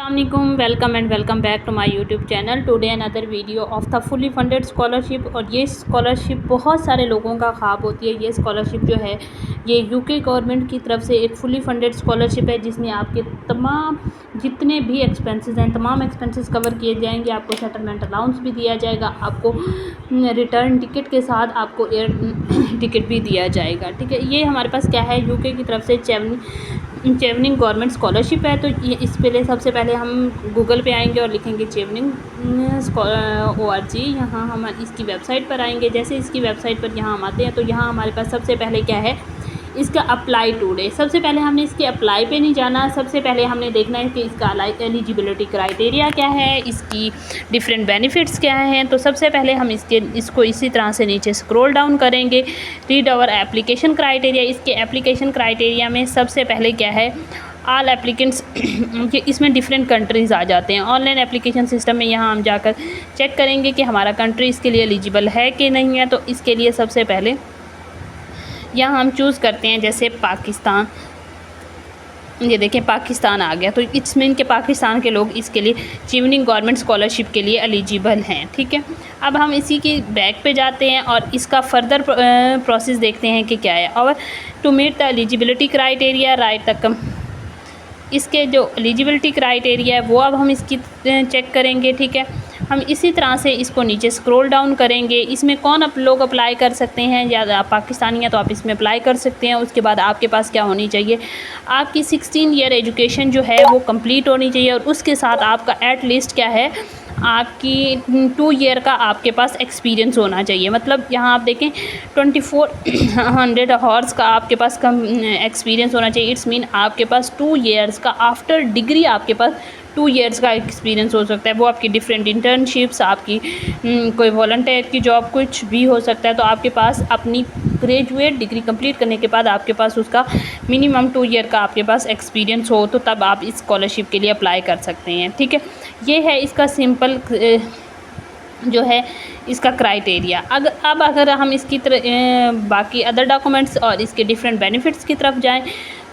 अस्सलामुअलैकुम, welcome and welcome back to my YouTube channel. Today another video of the fully funded scholarship. और ये scholarship बहुत सारे लोगों का ख्वाब होती है। ये स्कॉलरशिप जो है ये यूके गवर्नमेंट की तरफ से एक फुली फंडेड स्कॉलरशिप है, जिसमें आपके तमाम जितने भी एक्सपेंसेस हैं तमाम एक्सपेंसेस कवर किए जाएंगे। आपको सेटलमेंट अलाउंस भी दिया जाएगा, आपको रिटर्न टिकट के साथ आपको एयर टिकट भी दिया जाएगा। ठीक है, ये हमारे पास क्या है, यूके की तरफ से चेवनिंग गवर्नमेंट स्कॉलरशिप है। तो ये इस पहले सबसे पहले हम गूगल पे आएंगे और लिखेंगे चेवनिंग ORG। यहाँ हम इसकी वेबसाइट पर आएंगे। जैसे इसकी वेबसाइट पर यहाँ हम आते हैं तो यहाँ हमारे पास सबसे पहले क्या है, इसका अप्लाई टुडे। सबसे पहले हमने इसके अप्लाई पे नहीं जाना, सबसे पहले हमने देखना है कि इसका एलिजिबिलिटी क्राइटेरिया क्या है, इसकी डिफरेंट बेनिफिट्स क्या हैं। तो सबसे पहले हम इसको इसी तरह से नीचे स्क्रॉल डाउन करेंगे। Read our application criteria. इसके एप्लीकेशन क्राइटेरिया में सबसे पहले क्या है, ऑल एप्लीकेंट्स कि इसमें डिफरेंट कंट्रीज़ आ जाते हैं। ऑनलाइन एप्लीकेशन सिस्टम में यहाँ हम जाकर चेक करेंगे कि हमारा कंट्री इसके लिए एलिजिबल है कि नहीं है। तो इसके लिए सबसे पहले यहाँ हम चूज़ करते हैं जैसे पाकिस्तान। ये देखें पाकिस्तान आ गया, तो इसमें इनके पाकिस्तान के लोग इसके लिए चेवनिंग गवर्नमेंट स्कॉलरशिप के लिए एलिजिबल हैं। ठीक है, अब हम इसी की बैक पे जाते हैं और इसका फर्दर प्रोसेस देखते हैं कि क्या है। और to meet the eligibility criteria right तक इसके जो एलिजिबिलिटी क्राइटेरिया है वो अब हम इसकी चेक करेंगे। ठीक है, हम इसी तरह से इसको नीचे स्क्रॉल डाउन करेंगे। इसमें कौन लोग अप्लाई कर सकते हैं, या आप पाकिस्तानी हैं तो आप इसमें अप्लाई कर सकते हैं। उसके बाद आपके पास क्या होनी चाहिए, आपकी 16 ईयर एजुकेशन जो है वो कंप्लीट होनी चाहिए। और उसके साथ आपका एट लीस्ट क्या है, आपकी 2 ईयर का आपके पास एक्सपीरियंस होना चाहिए। मतलब यहाँ आप देखें 2400 हॉर्स का आपके पास एक्सपीरियंस होना चाहिए। इट्स मीन आपके पास 2 ईयर्स का आफ्टर डिग्री आपके पास 2 ईयर्स का एक्सपीरियंस हो सकता है। वो आपकी डिफरेंट इंटर्नशिप्स, आपकी कोई वॉलंटियर की जॉब, कुछ भी हो सकता है। तो आपके पास अपनी ग्रेजुएट डिग्री कंप्लीट करने के बाद आपके पास उसका मिनिमम 2 ईयर का आपके पास एक्सपीरियंस हो, तो तब आप इस स्कॉलरशिप के लिए अप्लाई कर सकते हैं। ठीक है, ये है इसका सिंपल जो है इसका क्राइटेरिया। अब अगर हम इसकी बाकी अदर डॉक्यूमेंट्स और इसके डिफरेंट बेनिफिट्स की तरफ जाएं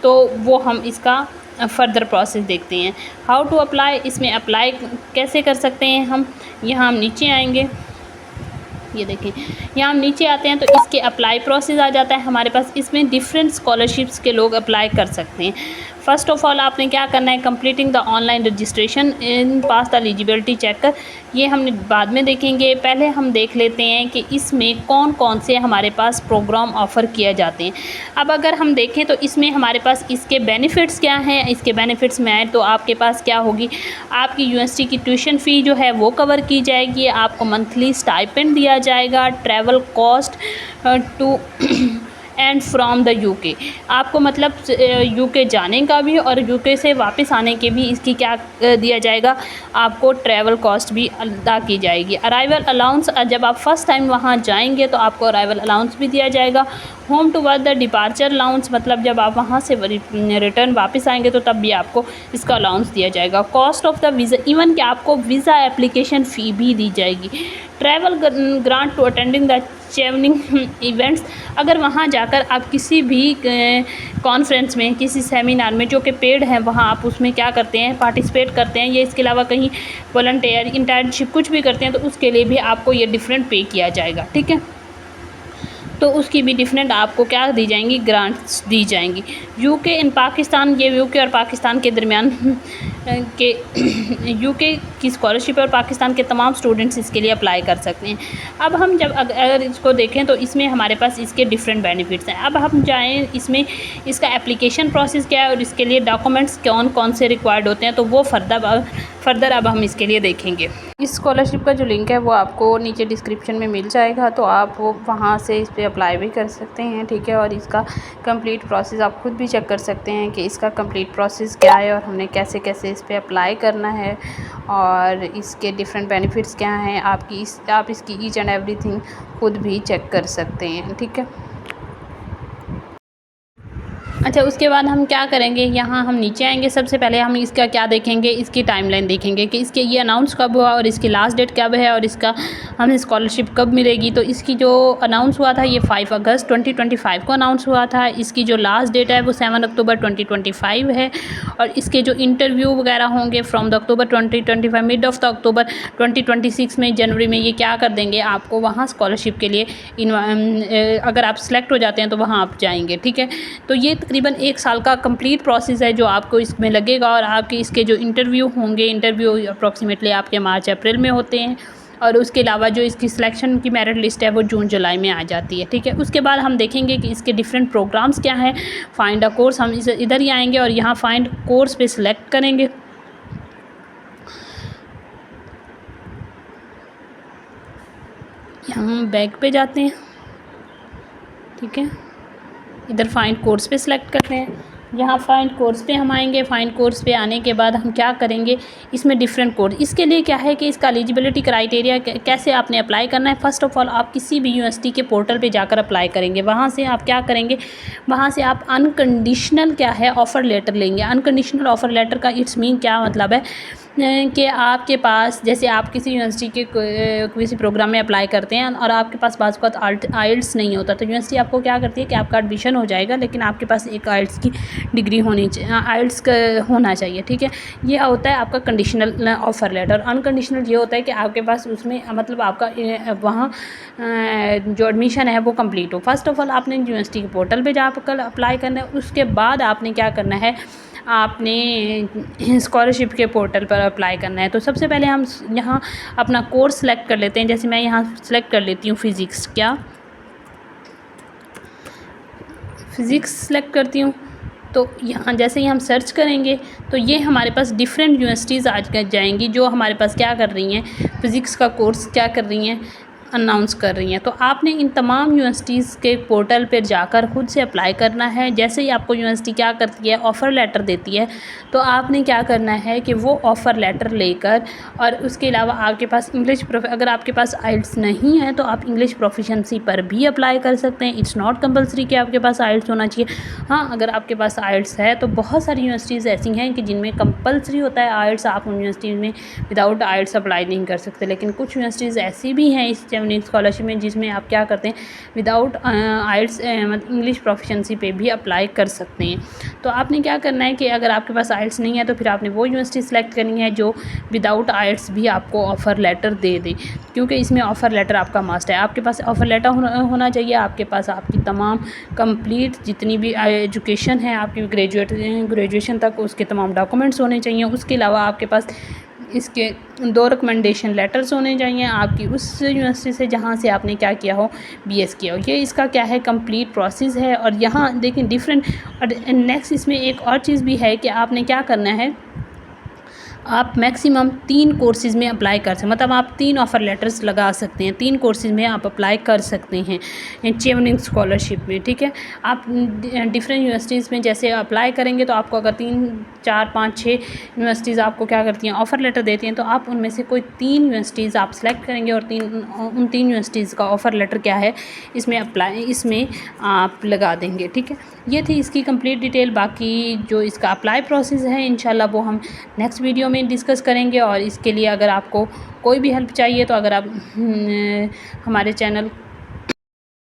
तो वो हम इसका फर्दर प्रोसेस देखते हैं। हाउ टू अप्लाई, इसमें अप्लाई कैसे कर सकते हैं हम। यहाँ हम नीचे आएंगे, ये देखें यहाँ हम नीचे आते हैं तो इसके अप्लाई प्रोसेस आ जाता है हमारे पास। इसमें डिफरेंट स्कॉलरशिप्स के लोग अप्लाई कर सकते हैं। फ़र्स्ट ऑफ़ ऑल आपने क्या करना है, completing the online registration in pass the eligibility check. ये हम बाद में देखेंगे, पहले हम देख लेते हैं कि इसमें कौन कौन से हमारे पास प्रोग्राम ऑफ़र किए जाते हैं। अब अगर हम देखें तो इसमें हमारे पास इसके बेनिफिट्स क्या हैं। इसके बेनिफिट्स में आए तो आपके पास क्या होगी, आपकी यूनिवर्सिटी की ट्यूशन फ़ी जो है वो कवर की जाएगी, आपको मंथली स्टाइपेंड दिया जाएगा, travel cost to and from the UK. आपको मतलब यूके जाने का भी और यूके से वापस आने के भी इसकी क्या दिया जाएगा, आपको ट्रैवल कॉस्ट भी अदा की जाएगी। अराइवल अलाउंस, जब आप फर्स्ट टाइम वहाँ जाएंगे तो आपको अराइवल अलाउंस भी दिया जाएगा। Home to work the departure allowance, मतलब जब आप वहाँ से रिटर्न वापस आएंगे तो तब भी आपको इसका अलाउंस दिया जाएगा। Cost of the visa, even कि आपको वीज़ा एप्लीकेशन फ़ी भी दी जाएगी। Travel grant to attending the Chevening events, अगर वहाँ जाकर आप किसी भी कॉन्फ्रेंस में, किसी सेमिनार में जो कि पेड हैं, वहाँ आप उसमें क्या करते हैं, पार्टिसिपेट करते हैं, ये इसके अलावा कहीं वॉलंटियर इंटर्नशिप कुछ भी करते हैं तो उसके लिए भी आपको ये डिफरेंट पे किया जाएगा। ठीक है, तो उसकी भी डिफरेंट आपको क्या दी जाएंगी, ग्रांट्स दी जाएंगी। यूके इन पाकिस्तान, ये यूके और पाकिस्तान के दरमियान के यूके की स्कॉलरशिप और पाकिस्तान के तमाम स्टूडेंट्स इसके लिए अप्लाई कर सकते हैं। अब हम जब अगर इसको देखें तो इसमें हमारे पास इसके डिफरेंट बेनिफिट्स हैं। अब हम जाएँ इसमें इसका एप्लीकेशन प्रोसेस क्या है और इसके लिए डॉक्यूमेंट्स कौन कौन से रिक्वायर्ड होते हैं, तो वो फर्दर अब हम इसके लिए देखेंगे। इस स्कॉलरशिप का जो लिंक है वो आपको नीचे डिस्क्रिप्शन में मिल जाएगा, तो आप वो वहाँ से इस पर अप्लाई भी कर सकते हैं। ठीक है, और इसका कंप्लीट प्रोसेस आप खुद भी चेक कर सकते हैं कि इसका कंप्लीट प्रोसेस क्या है और हमने कैसे कैसे इस पर अप्लाई करना है और इसके डिफरेंट बेनिफिट्स क्या हैं। आप इसकी ईच एंड एवरीथिंग खुद भी चेक कर सकते हैं। ठीक है, अच्छा, उसके बाद हम क्या करेंगे, यहाँ हम नीचे आएंगे। सबसे पहले हम इसका क्या देखेंगे, इसकी टाइमलाइन देखेंगे कि इसके ये अनाउंस कब हुआ और इसकी लास्ट डेट कब है और इसका हमें स्कॉलरशिप कब मिलेगी। तो इसकी जो अनाउंस हुआ था ये 5 अगस्त 2025 को अनाउंस हुआ था। इसकी जो लास्ट डेट है वो 7 अक्टूबर 2025 है और इसके जो इंटरव्यू वगैरह होंगे from the October 2025, mid of the October 2026 में, जनवरी में ये क्या कर देंगे, आपको वहाँ स्कॉलरशिप के लिए अगर आप सेलेक्ट हो जाते हैं तो वहाँ आप जाएंगे। ठीक है, तो ये तकरीबन 1 साल का कंप्लीट प्रोसेस है जो आपको इसमें लगेगा और आपके इसके जो इंटरव्यू होंगे, इंटरव्यू अप्रॉक्सीमेटली आपके मार्च अप्रैल में होते हैं और उसके अलावा जो इसकी सिलेक्शन की मेरिट लिस्ट है वो जून जुलाई में आ जाती है। ठीक है, उसके बाद हम देखेंगे कि इसके डिफरेंट प्रोग्राम्स क्या हैं। फाइंड अ कोर्स, हम इधर ही आएंगे और यहाँ फाइंड कोर्स पे सिलेक्ट करेंगे। यहाँ बैक पे जाते हैं। ठीक है, इधर फाइंड कोर्स पे सिलेक्ट करते हैं। यहाँ फाइंड कोर्स पे हम आएंगे। फाइंड कोर्स पे आने के बाद हम क्या करेंगे, इसमें डिफरेंट कोर्स, इसके लिए क्या है कि इसका एलिजिबिलिटी क्राइटेरिया कैसे आपने अप्लाई करना है। फ़र्स्ट ऑफ ऑल आप किसी भी यूनिवर्सिटी के पोर्टल पे जाकर अप्लाई करेंगे। वहाँ से आप क्या करेंगे, वहाँ से आप अनकंडीशनल क्या है ऑफ़र लेटर लेंगे। अनकंडीशनल ऑफ़र लेटर का इट्स मीन क्या मतलब है कि आपके पास, जैसे आप किसी यूनिवर्सिटी के किसी प्रोग्राम में अप्लाई करते हैं और आपके पास बाज़ वक़्त आइल्स नहीं होता, तो यूनिवर्सिटी आपको क्या करती है कि आपका एडमिशन हो जाएगा लेकिन आपके पास एक आइल्स की डिग्री होनी चाहिए, आइल्स का होना चाहिए। ठीक है, ये होता है आपका कंडीशनल ऑफ़र लेटर। अनकंडीशनल ये होता है कि आपके पास उसमें मतलब आपका वहाँ जो एडमिशन है वो कंप्लीट हो। फर्स्ट ऑफ ऑल आपने यूनिवर्सिटी के पोर्टल पे जाकर अप्लाई करना है। उसके बाद आपने क्या करना है, आपने स्कॉलरशिप के पोर्टल पर अप्लाई करना है। तो सबसे पहले हम यहाँ अपना कोर्स सेलेक्ट कर लेते हैं। जैसे मैं यहाँ सेलेक्ट कर लेती हूँ फ़िज़िक्स, क्या फ़िज़िक्स सेलेक्ट करती हूँ। तो यहाँ जैसे ही हम सर्च करेंगे तो ये हमारे पास डिफरेंट यूनिवर्सिटीज़ आ जाएंगी जो हमारे पास क्या कर रही हैं, फ़िज़िक्स का कोर्स क्या कर रही हैं, अनाउंस कर रही हैं। तो आपने इन तमाम यूनिवर्सिटीज़ के पोर्टल पर जाकर खुद से अप्लाई करना है। जैसे ही आपको यूनिवर्सिटी क्या करती है, ऑफ़र लेटर देती है, तो आपने क्या करना है कि वो ऑफ़र लेटर लेकर, और उसके अलावा आपके पास अगर आपके पास आइल्स नहीं है तो आप इंग्लिश प्रोफिशिएंसी पर भी अप्लाई कर सकते हैं। इट्स नॉट कंपलसरी कि आपके पास आइल्स होना चाहिए। हाँ, अगर आपके पास आइल्स है तो बहुत सारी यूनिवर्सिटीज़ ऐसी हैं कि जिनमें कंपलसरी होता है आइल्स, आप उन यूनिवर्सिटीज़ में विदाउट आइल्स अप्लाई नहीं कर सकते। लेकिन कुछ यूनिवर्सिटीज़ ऐसी भी हैं इस स्कॉलरशिप में जिसमें आप क्या करते हैं, विदाउट आइल्स मतलब इंग्लिश प्रोफिशिएंसी पे भी अप्लाई कर सकते हैं। तो आपने क्या करना है कि अगर आपके पास आइल्स नहीं है तो फिर आपने वो यूनिवर्सिटी सेलेक्ट करनी है जो विदाउट आइल्स भी आपको ऑफ़र लेटर दे दे, क्योंकि इसमें ऑफ़र लेटर आपका मस्ट है। आपके पास ऑफ़र लेटर होना चाहिए, आपके पास आपकी तमाम कंप्लीट जितनी भी एजुकेशन है आपकी ग्रेजुएशन तक, उसके तमाम डॉक्यूमेंट्स होने चाहिए। उसके अलावा आपके पास इसके 2 रिकमेंडेशन लेटर्स होने चाहिए आपकी उस यूनिवर्सिटी से जहाँ से आपने क्या किया हो, बीएस किया हो। ये इसका क्या है, कंप्लीट प्रोसेस है। और यहाँ देखें डिफरेंट, और नेक्स्ट इसमें एक और चीज़ भी है कि आपने क्या करना है, आप मैक्सिमम 3 कोर्सेज़ में अप्लाई कर सकते हैं। मतलब आप 3 ऑफ़र लेटर्स लगा सकते हैं, 3 कोर्सेज़ में आप अप्लाई कर सकते हैं चेवनिंग स्कॉलरशिप में। ठीक है, आप डिफरेंट यूनिवर्सिटीज़ में जैसे अप्लाई करेंगे तो आपको अगर 3, 4, 5, 6 यूनिवर्सिटीज़ आपको क्या करती हैं, ऑफ़र लेटर देती हैं, तो आप उनमें से कोई 3 यूनिवर्सिटीज़ आप सेलेक्ट करेंगे और उन 3 यूनिवर्सिटीज़ का ऑफ़र लेटर क्या है इसमें आप लगा देंगे। ठीक है, ये थी इसकी कंप्लीट डिटेल। बाकी जो इसका अप्लाई प्रोसेस है इंशाल्लाह वो हम नेक्स्ट वीडियो में डिस्कस करेंगे। और इसके लिए अगर आपको कोई भी हेल्प चाहिए तो अगर आप हमारे चैनल